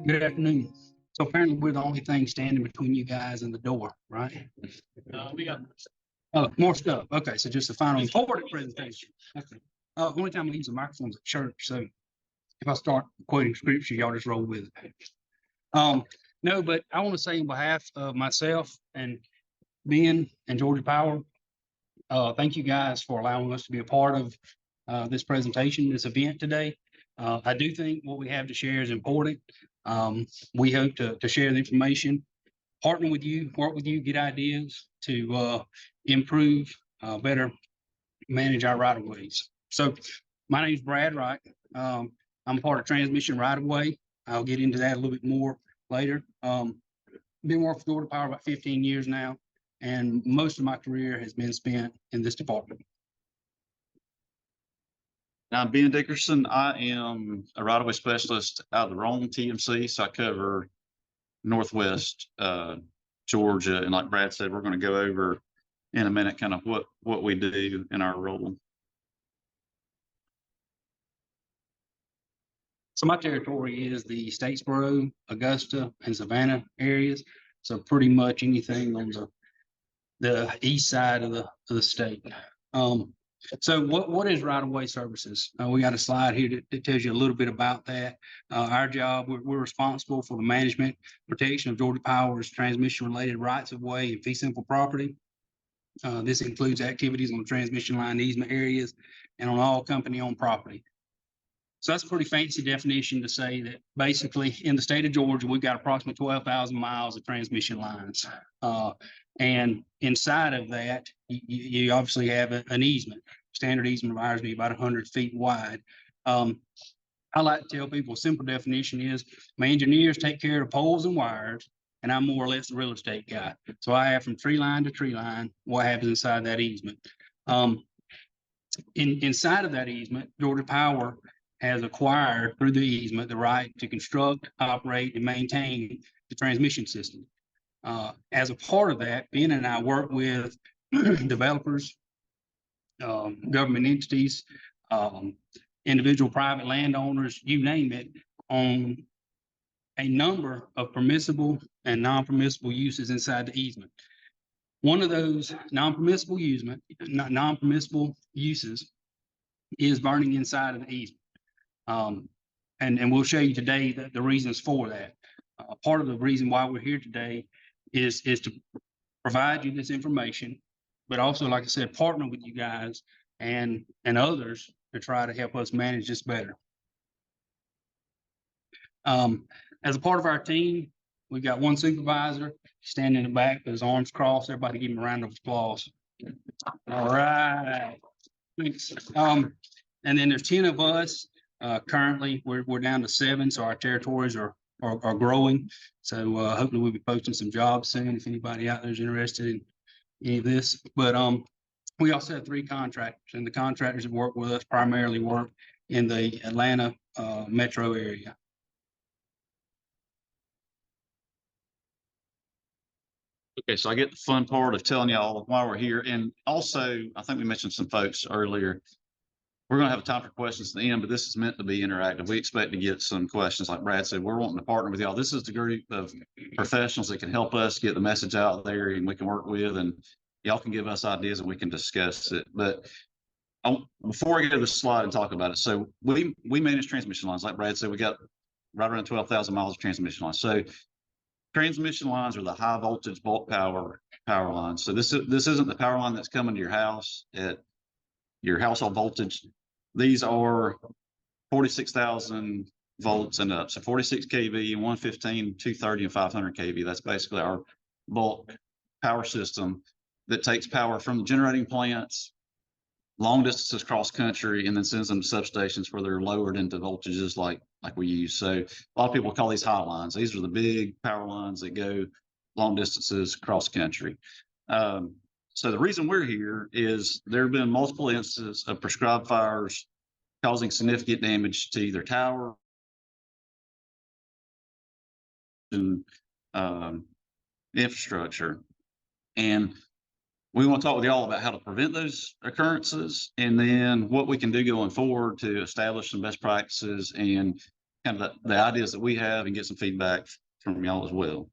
Good afternoon. So apparently we're the only thing standing between you guys and the door, right? We got More stuff. Okay, so just the final important presentation. Okay. Only time we use the microphones at church, so if I start quoting scripture, y'all just roll with it. No, but I want to say on behalf of myself and Ben and Georgia Power, thank you guys for allowing us to be a part of this presentation, this event today. I do think what we have to share is important. We hope to share the information, partner with you, work with you, get ideas to improve, better manage our right of ways. So my name is Brad Wright. I'm part of transmission right of way. I'll get into that a little bit more later. Been working for Georgia Power about 15 years now, and most of my career has been spent in this department. Now, I'm Ben Dickerson. I am a right-of-way specialist out of the Rome TMC, so I cover Northwest Georgia. And like Brad said, we're going to go over in a minute kind of what we do in our role. So my territory is the Statesboro, Augusta, and Savannah areas. So pretty much anything on the east side of the state. So what is right-of-way services? We got a slide here that tells you a little bit about that. Our job, we're responsible for the management, protection of Georgia Power's transmission-related rights-of-way and fee simple property. This includes activities on transmission line easement areas and on all company-owned property. So that's a pretty fancy definition to say that basically in the state of Georgia, we've got approximately 12,000 miles of transmission lines. And inside of that, you obviously have an easement. Standard easement of ours be about 100 feet wide. I like to tell people a simple definition is my engineers take care of poles and wires, and I'm more or less the real estate guy. So I have from tree line to tree line what happens inside that easement. Inside of that easement, Georgia Power has acquired through the easement the right to construct, operate, and maintain the transmission system. As a part of that, Ben and I work with developers, government entities, individual private landowners, you name it, on a number of permissible and non-permissible uses inside the easement. One of those non-permissible uses is burning inside of the easement. And we'll show you today the reasons for that. Part of the reason why we're here today is to provide you this information, but also, like I said, partner with you guys and others to try to help us manage this better. As a part of our team, we've got one supervisor standing in the back with his arms crossed. Everybody give him a round of applause. All right. Thanks. And then there's 10 of us. Currently, we're down to 7, so our territories are growing. So hopefully we'll be posting some jobs soon if anybody out there is interested in any of this. But we also have 3 contractors, and the contractors that work with us primarily work in the Atlanta metro area. Okay, so I get the fun part of telling y'all why we're here. And also, I think we mentioned some folks earlier. We're going to have time for questions at the end, but this is meant to be interactive. We expect to get some questions. Like Brad said, we're wanting to partner with y'all. This is the group of professionals that can help us get the message out there and we can work with, and y'all can give us ideas and we can discuss it. But before I get to the slide and talk about it, so we manage transmission lines. Like Brad said, we got right around 12,000 miles of transmission lines. So transmission lines are the high voltage bulk power lines. So this isn't the power line that's coming to your house at your household voltage. These are 46,000 volts and up. So 46 kV, 115, 230, and 500 kV. That's basically our bulk power system that takes power from the generating plants, long distances cross country, and then sends them to substations where they're lowered into voltages like we use. So a lot of people call these high lines. These are the big power lines that go long distances cross country. So the reason we're here is there have been multiple instances of prescribed fires causing significant damage to either tower and infrastructure. And we want to talk with y'all about how to prevent those occurrences, and then what we can do going forward to establish some best practices and kind of the ideas that we have, and get some feedback from y'all as well.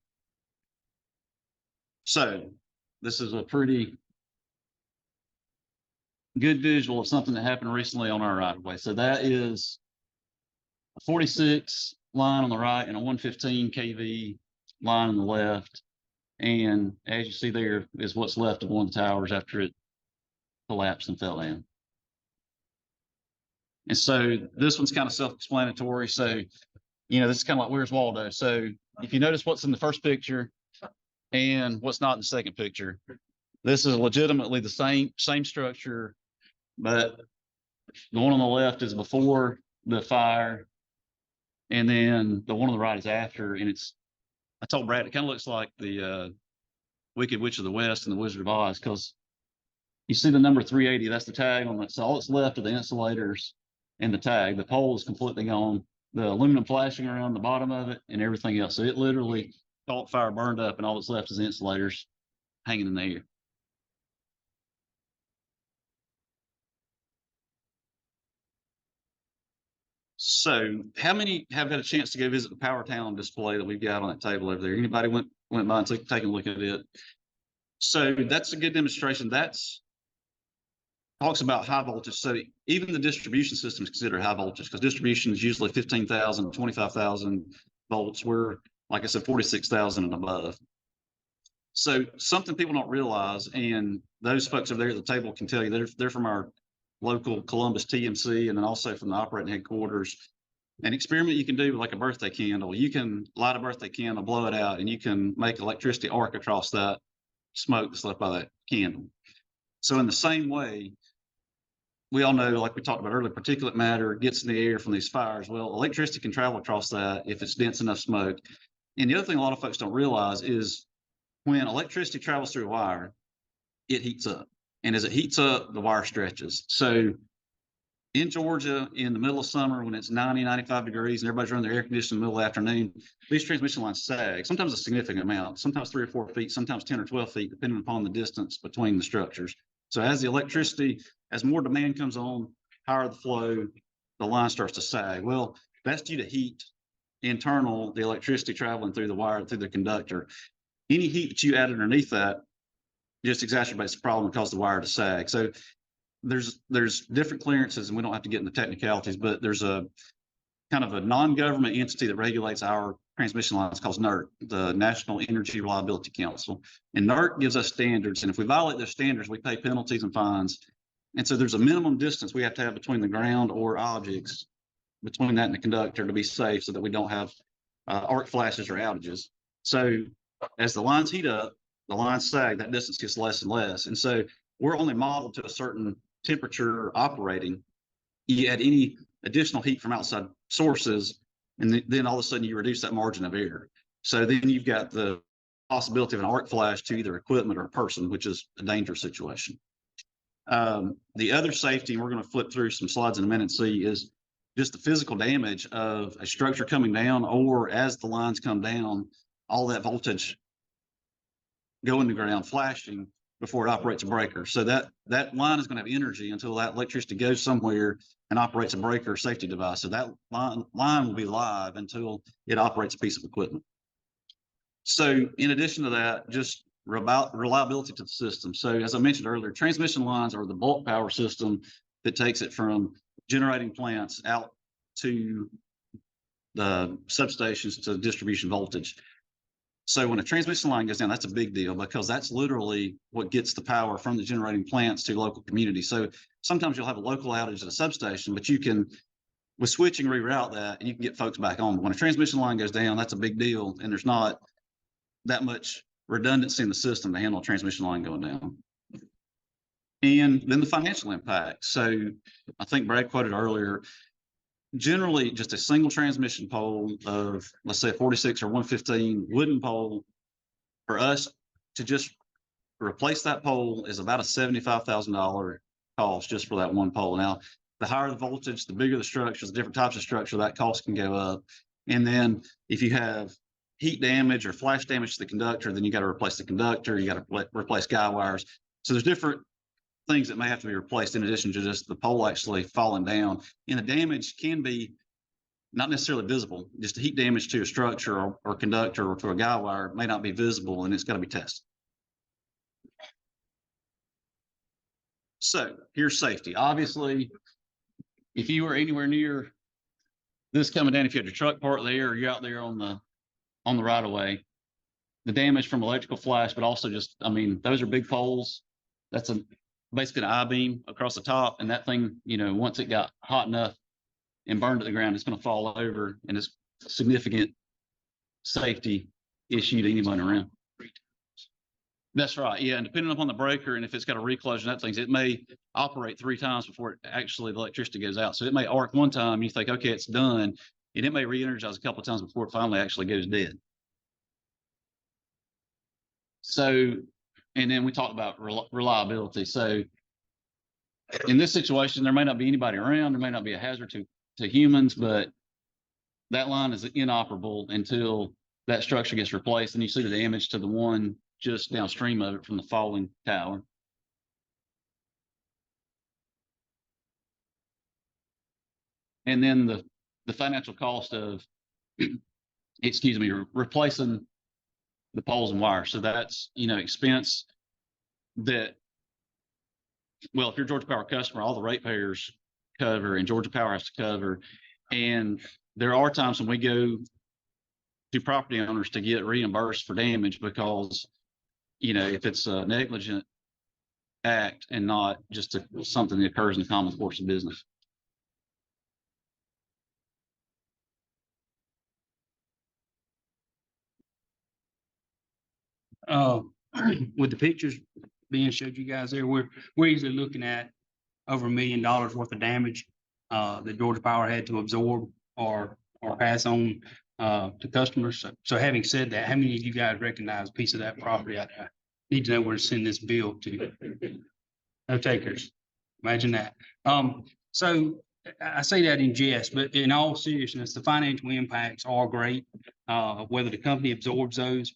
So this is a pretty good visual of something that happened recently on our right of way. So that is a 46 line on the right and a 115 kV line on the left. And as you see, there is what's left of one of the towers after it collapsed and fell down. And so this one's kind of self-explanatory. So, you know, this is kind of like Where's Waldo. So if you notice what's in the first picture and what's not in the second picture, this is legitimately the same structure, but the one on the left is before the fire, and then the one on the right is after. And I told Brad, it kind of looks like the Wicked Witch of the West and the Wizard of Oz, because you see the number 380, that's the tag on that. So all that's left are the insulators and the tag. The pole is completely gone. The aluminum flashing around the bottom of it and everything else. So it literally caught fire, burned up, and all that's left is the insulators hanging in the air. So how many have had a chance to go visit the Power Town display that we've got on that table over there? Anybody went by and taken a look at it? So that's a good demonstration. That's talks about high voltage. So even the distribution system is considered high voltage, because distribution is usually 15,000, 25,000 volts. We're, like I said, 46,000 and above. So something people don't realize, and those folks over there at the table can tell you, they're from our local Columbus TMC, and then also from the operating headquarters. An experiment you can do with like a birthday candle, you can light a birthday candle, blow it out, and you can make electricity arc across that smoke that's left by that candle. So in the same way, we all know, like we talked about earlier, particulate matter gets in the air from these fires. Well, electricity can travel across that if it's dense enough smoke. And the other thing a lot of folks don't realize is when electricity travels through a wire, it heats up. And as it heats up, the wire stretches. So in Georgia, in the middle of summer, when it's 90, 95 degrees and everybody's running their air conditioning in the middle of the afternoon, these transmission lines sag, sometimes a significant amount, sometimes 3 or 4 feet, sometimes 10 or 12 feet, depending upon the distance between the structures. So as the electricity, as more demand comes on, higher the flow, the line starts to sag. Well, that's due to heat internal, the electricity traveling through the wire, through the conductor. Any heat that you add underneath that just exacerbates the problem and causes the wire to sag. So there's different clearances, and we don't have to get into technicalities, but there's a kind of a non-government entity that regulates our transmission lines called NERC, the National Energy Reliability Council. And NERC gives us standards, and if we violate those standards, we pay penalties and fines. And so there's a minimum distance we have to have between the ground or objects, between that and the conductor, to be safe, so that we don't have arc flashes or outages. So as the lines heat up, the lines sag, that distance gets less and less. And so we're only modeled to a certain temperature operating. You add any additional heat from outside sources, and then all of a sudden you reduce that margin of error. So then you've got the possibility of an arc flash to either equipment or a person, which is a dangerous situation. The other safety, and we're going to flip through some slides in a minute and see, is just the physical damage of a structure coming down, or as the lines come down, all that voltage going to ground flashing before it operates a breaker. So that line is going to have energy until that electricity goes somewhere and operates a breaker safety device. So that line will be live until it operates a piece of equipment. So in addition to that, just reliability to the system. So as I mentioned earlier, transmission lines are the bulk power system that takes it from generating plants out to the substations to distribution voltage. So when a transmission line goes down, that's a big deal, because that's literally what gets the power from the generating plants to local communities. So sometimes you'll have a local outage at a substation, but you can, with switching, reroute that, and you can get folks back on. But when a transmission line goes down, that's a big deal, and there's not that much redundancy in the system to handle a transmission line going down. And then the financial impact. So I think Brad quoted earlier, generally just a single transmission pole of, let's say, a 46 or 115 wooden pole, for us to just replace that pole is about a $75,000 cost just for that one pole. Now, the higher the voltage, the bigger the structures, the different types of structure, that cost can go up. And then if you have heat damage or flash damage to the conductor, then you got to replace the conductor, you got to replace guy wires. So there's different things that may have to be replaced in addition to just the pole actually falling down. And the damage can be not necessarily visible, just heat damage to a structure or conductor or to a guy wire may not be visible, and it's got to be tested. So here's safety. Obviously, if you were anywhere near this coming down, if you had your truck parked there or you're out there on the right of way, the damage from electrical flash, but also just, I mean, those are big poles. That's basically an I-beam across the top. And that thing, once it got hot enough and burned to the ground, it's going to fall over, and it's a significant safety issue to anyone around. That's right. Yeah. And depending upon the breaker and if it's got a reclosion, that things, it may operate 3 times before it actually the electricity goes out. So it may arc one time and you think, okay, it's done. And it may re-energize a couple of times before it finally actually goes dead. So, and then we talked about reliability. So in this situation, there may not be anybody around, there may not be a hazard to humans, but that line is inoperable until that structure gets replaced. And you see the damage to the one just downstream of it from the falling tower. And then the financial cost of, excuse me, replacing the poles and wires. So that's, expense that, well, if you're a Georgia Power customer, all the ratepayers cover and Georgia Power has to cover. And there are times when we go to property owners to get reimbursed for damage because, if it's a negligent act and not just something that occurs in the common course of business. With the pictures being showed you guys there, we're easily looking at over $1 million worth of damage that Georgia Power had to absorb or pass on to customers. So having said that, how many of you guys recognize a piece of that property? I need to know where to send this bill to. No takers. Imagine that. So I say that in jest, but in all seriousness, the financial impacts are great. Whether the company absorbs those,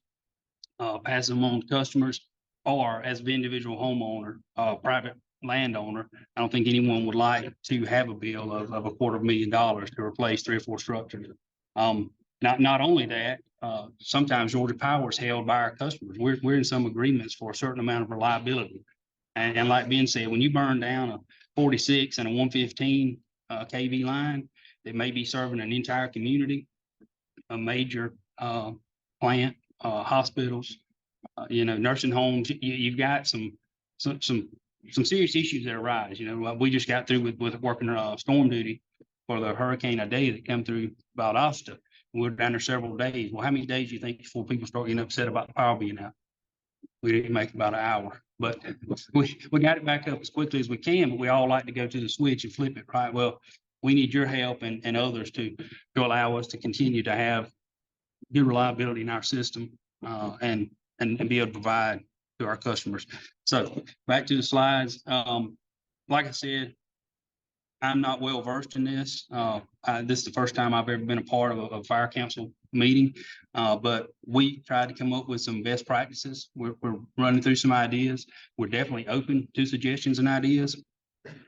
passes them on to customers, or as an individual homeowner, private landowner, I don't think anyone would like to have a bill of $250,000 to replace 3 or 4 structures. Not only that, sometimes Georgia Power is held by our customers. We're in some agreements for a certain amount of reliability. And like Ben said, when you burn down a 46 and a 115 kV line that may be serving an entire community, a major plant, hospitals, nursing homes, you've got some serious issues that arise. We just got through with working storm duty for the Hurricane Idea that come through Valdosta. We were down there several days. Well, how many days do you think before people start getting upset about the power being out? We didn't make about an hour, but we got it back up as quickly as we can, but we all like to go to the switch and flip it, right? Well, we need your help and others to allow us to continue to have good reliability in our system and be able to provide to our customers. So back to the slides. Like I said, I'm not well versed in this. This is the first time I've ever been a part of a fire council meeting, but we tried to come up with some best practices. We're running through some ideas. We're definitely open to suggestions and ideas,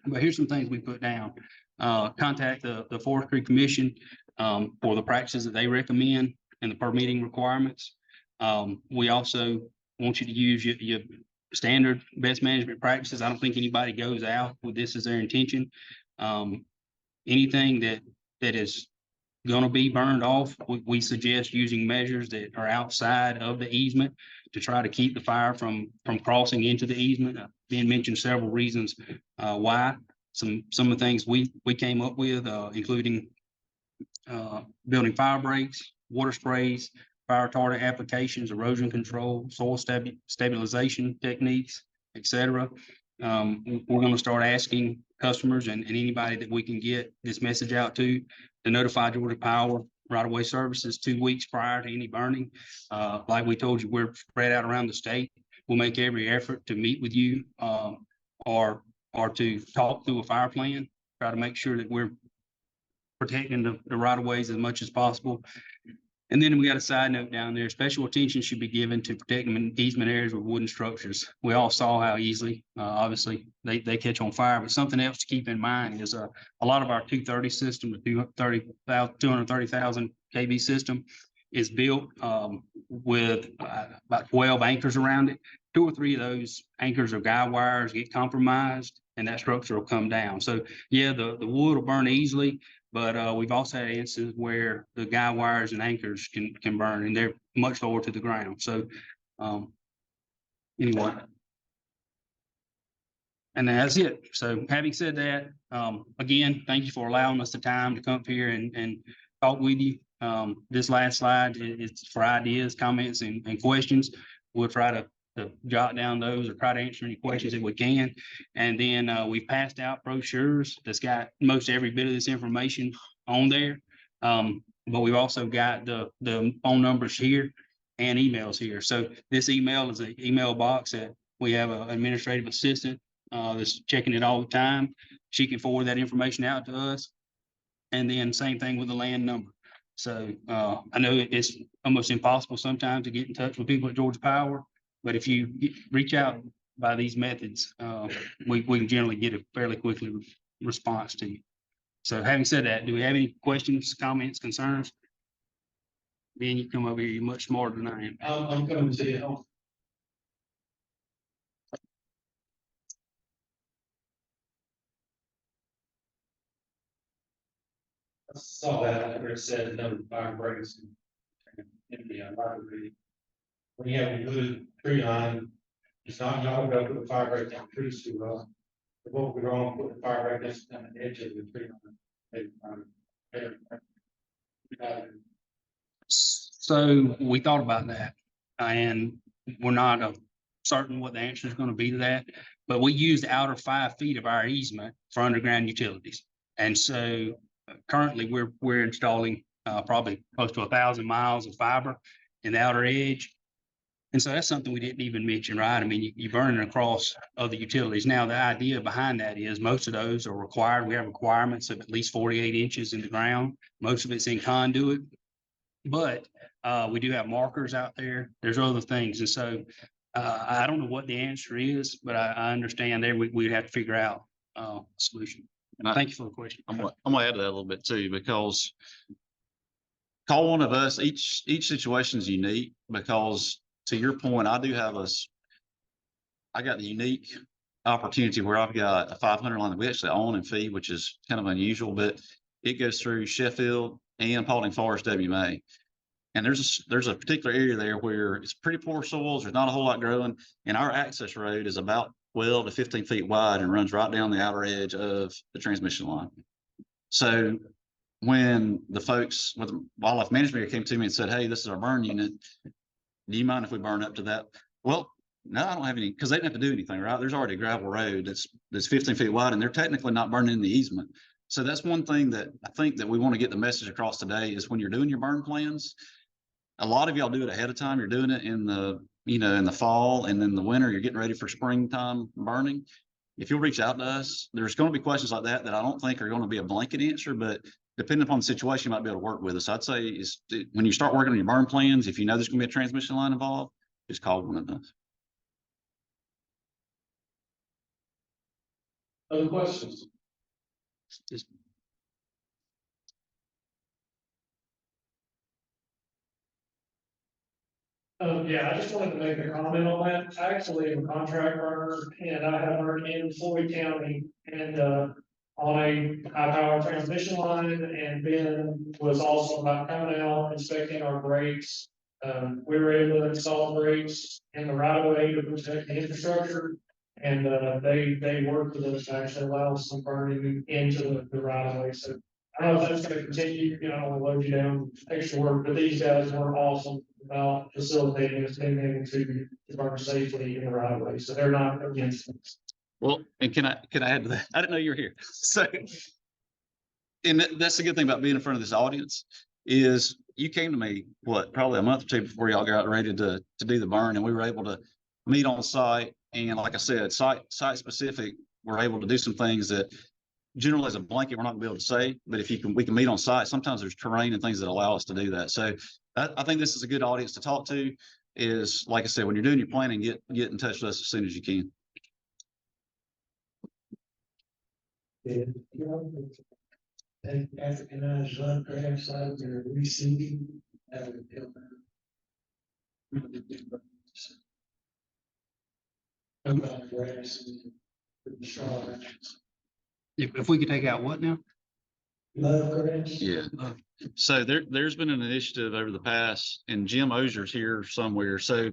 but here's some things we put down. Contact the Forestry Commission for the practices that they recommend and the permitting requirements. We also want you to use your standard best management practices. I don't think anybody goes out with this as their intention. Anything that is going to be burned off, we suggest using measures that are outside of the easement to try to keep the fire from crossing into the easement. Ben mentioned several reasons why. Some of the things we came up with, including building fire breaks, water sprays, fire retardant applications, erosion control, soil stabilization techniques, etc. We're going to start asking customers and anybody that we can get this message out to notify Georgia Power right-of-way services 2 weeks prior to any burning. Like we told you, we're spread out around the state. We'll make every effort to meet with you or to talk through a fire plan try to make sure that we're protecting the right of ways as much as possible. And then we got a side note down there, special attention should be given to protecting easement areas with wooden structures. We all saw how easily, obviously, they catch on fire, but something else to keep in mind is a lot of our 230 system, the 230,000 kV system is built with about 12 anchors around it. 2 or 3 of those anchors or guy wires get compromised and that structure will come down. So yeah, the wood will burn easily, but we've also had instances where the guy wires and anchors can burn and they're much lower to the ground. So anyway. And that's it. So having said that, again, thank you for allowing us the time to come up here and talk with you. This last slide is for ideas, comments, and questions. We'll try to jot down those or try to answer any questions that we can. And then we've passed out brochures that's got most every bit of this information on there. But we've also got the phone numbers here and emails here. So this email is an email box that we have an administrative assistant that's checking it all the time. She can forward that information out to us. And then same thing with the land number. So I know it's almost impossible sometimes to get in touch with people at Georgia Power, but if you reach out by these methods, we can generally get a fairly quickly response to you. So having said that, do we have any questions, comments, concerns? Ben, you come over here, you're much smarter than I am. I'm coming to you. I saw that where it said no fire breaks in the library. When you have a good tree line, it's not y'all go put the fire break down trees too well. It won't be wrong put the fire break just on the edge of the tree line. So we thought about that, and we're not certain what the answer is going to be to that, but we use the outer 5 feet of our easement for underground utilities. And so currently we're installing probably close to 1,000 miles of fiber in the outer edge. And so that's something we didn't even mention, right? I mean, you burn it across other utilities. Now, the idea behind that is most of those are required. We have requirements of at least 48 inches in the ground. Most of it's in conduit, but we do have markers out there. There's other things. And so I don't know what the answer is, but I understand there we'd have to figure out a solution. And thank you for the question. I'm gonna add to that a little bit too, because call one of us. Each situation is unique, because to your point, I got the unique opportunity where I've got a 500 line that we actually own and feed, which is kind of unusual, but it goes through Sheffield and Paulding Forest WMA. And there's a particular area there where it's pretty poor soils. There's not a whole lot growing, and our access road is about 12 to 15 feet wide and runs right down the outer edge of the transmission line. So when the folks with the wildlife management came to me and said, "Hey, this is our burn unit. Do you mind if we burn up to that?" Well, no, I don't have any, because they didn't have to do anything, right? There's already a gravel road that's 15 feet wide, and they're technically not burning in the easement. So that's one thing that I think that we want to get the message across today is when you're doing your burn plans, a lot of y'all do it ahead of time. You're doing it in the fall, and then the winter, you're getting ready for springtime burning. If you'll reach out to us, there's going to be questions like that I don't think are going to be a blanket answer, but depending upon the situation, you might be able to work with us. I'd say when you start working on your burn plans, if you know there's going to be a transmission line involved, just call one of us. Other questions? Yeah, I just wanted to make a comment on that. I actually am a contract burner, and I have burned in Floyd County and on a high power transmission line, and Ben was also about coming out inspecting our brakes. We were able to install brakes in the right of way to protect the infrastructure, and they worked with us to actually allow some burning into the right of way. So I don't know if that's going to continue. I don't want to load you down extra work, but these guys were awesome about facilitating us being able to burn safely in the right of way. So they're not against us. Well, and can I add to that? I didn't know you were here. So, and that's the good thing about being in front of this audience is you came to me, probably a month or two before y'all got ready to do the burn, and we were able to meet on site. And like I said, site specific, we're able to do some things that generally as a blanket, we're not gonna be able to say, but if you can, we can meet on site. Sometimes there's terrain and things that allow us to do that. So I think this is a good audience to talk to is, like I said, when you're doing your planning, get in touch with us as soon as you can. Yeah, you know, and Africanized love grass out there reseeding. About grass and the straw. If we could take out what now? Love grass. Yeah. So there's been an initiative over the past, and Jim Ozier's here somewhere. So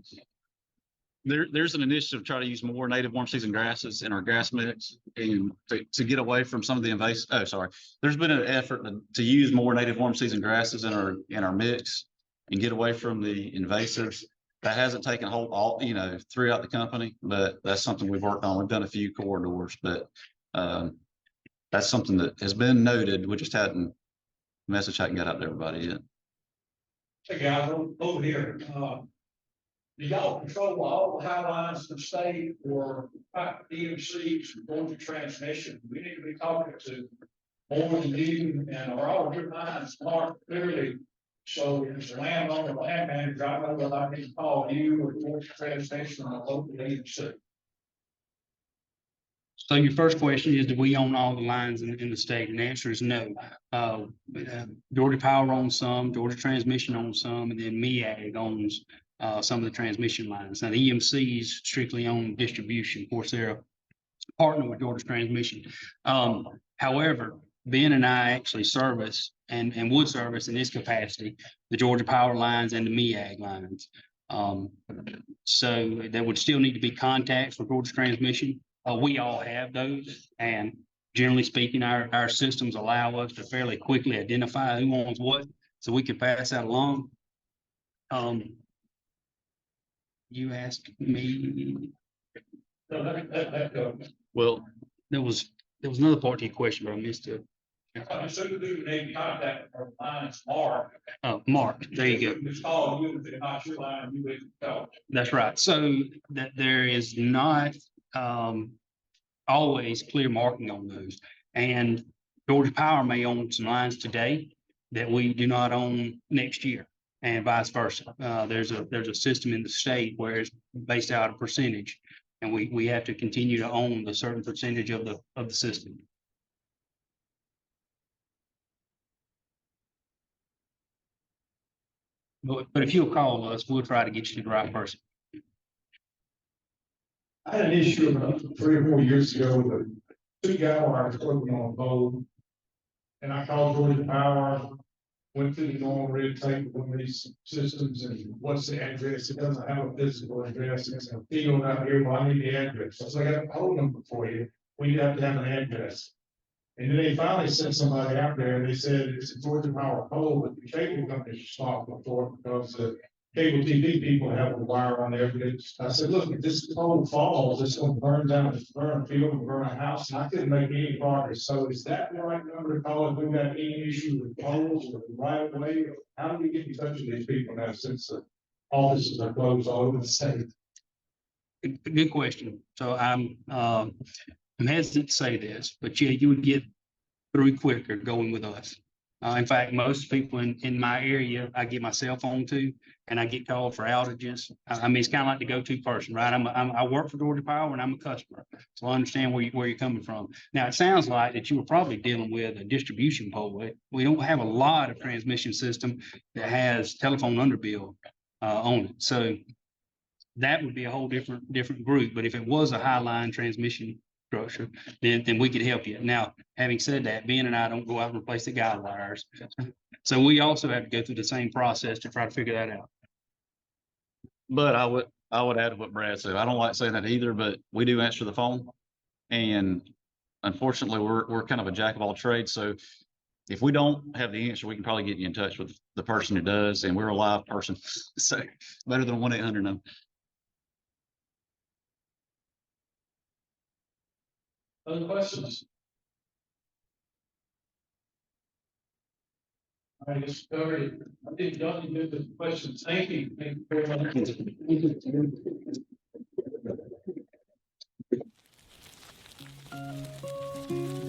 there's an initiative to try to use more native warm season grasses in our grass mix and to get away from some of the invasive. Oh, sorry. There's been an effort to use more native warm season grasses in our mix and get away from the invasives. That hasn't taken hold throughout the company, but that's something we've worked on. We've done a few corridors, but that's something that has been noted. We just hadn't message hadn't got out to everybody yet. Hey guys, over here, do y'all control all the high lines of the state or DMCs going to transmission? We need to be talking to more than you, and are all your lines marked clearly? So as a landowner, land manager, I know whether I need to call you or go to transmission or local agency. So your first question is, do we own all the lines in the state? And the answer is no. Georgia Power owns some, Georgia Transmission owns some, and then MEAG owns some of the transmission lines. Now, the EMCs strictly own distribution. Of course, they're a partner with Georgia Transmission. However, Ben and I actually service and would service in this capacity, the Georgia Power lines and the MEAG lines. So there would still need to be contacts for Georgia Transmission. We all have those, and generally speaking, our systems allow us to fairly quickly identify who owns what, so we can pass that along. You asked me. So that goes. Well, There was another part to your question, but I missed it. So you do need contact for lines marked. Mark, there you go. Just call you if they're not your line, you would go. That's right. So that there is not always clear marking on those. And Georgia Power may own some lines today that we do not own next year, and vice versa. There's a system in the state where it's based out of percentage, and we have to continue to own a certain percentage of the system. But if you'll call us, we'll try to get you to the right person. I had an issue about 3 or 4 years ago with a 2-gallon working on a pole. And I called Georgia Power, went through the normal red tape of one of these systems and what's the address? It doesn't have a physical address. It's a field out here. Well, I need the address. So I was like, I got a phone number for you. We have to have an address. And then they finally sent somebody out there and they said it's a Georgia Power pole, but the cable company is responsible for it because the cable TV people have a wire on there. I said, look, if this pole falls, it's going to burn down, burn a field and burn a house. And I couldn't make any progress. So is that the right number to call if we got any issue with poles or the right way? How do we get in touch with these people now since the offices are closed all over the state? Good question. So I'm hesitant to say this, but yeah, you would get through quicker going with us. In fact, most people in my area, I get my cell phone to, and I get called for outages. I mean, it's kind of like the go-to person, right? I work for Georgia Power and I'm a customer, so I understand where you're coming from. Now, it sounds like that you were probably dealing with a distribution pole. We don't have a lot of transmission system that has telephone underbill on it, so that would be a whole different group. But if it was a high line transmission structure, then we could help you. Now, having said that, Ben and I don't go out and replace the guide wires. So we also have to go through the same process to try to figure that out. but I would add what Brad said. I don't like saying that either, but we do answer the phone. And unfortunately, we're kind of a jack of all trades. So if we don't have the answer, we can probably get you in touch with the person who does, and we're a live person. So better than 1-800 number. Other questions? I just covered it. I think y'all can do the questions. Thank you. Thank you very much.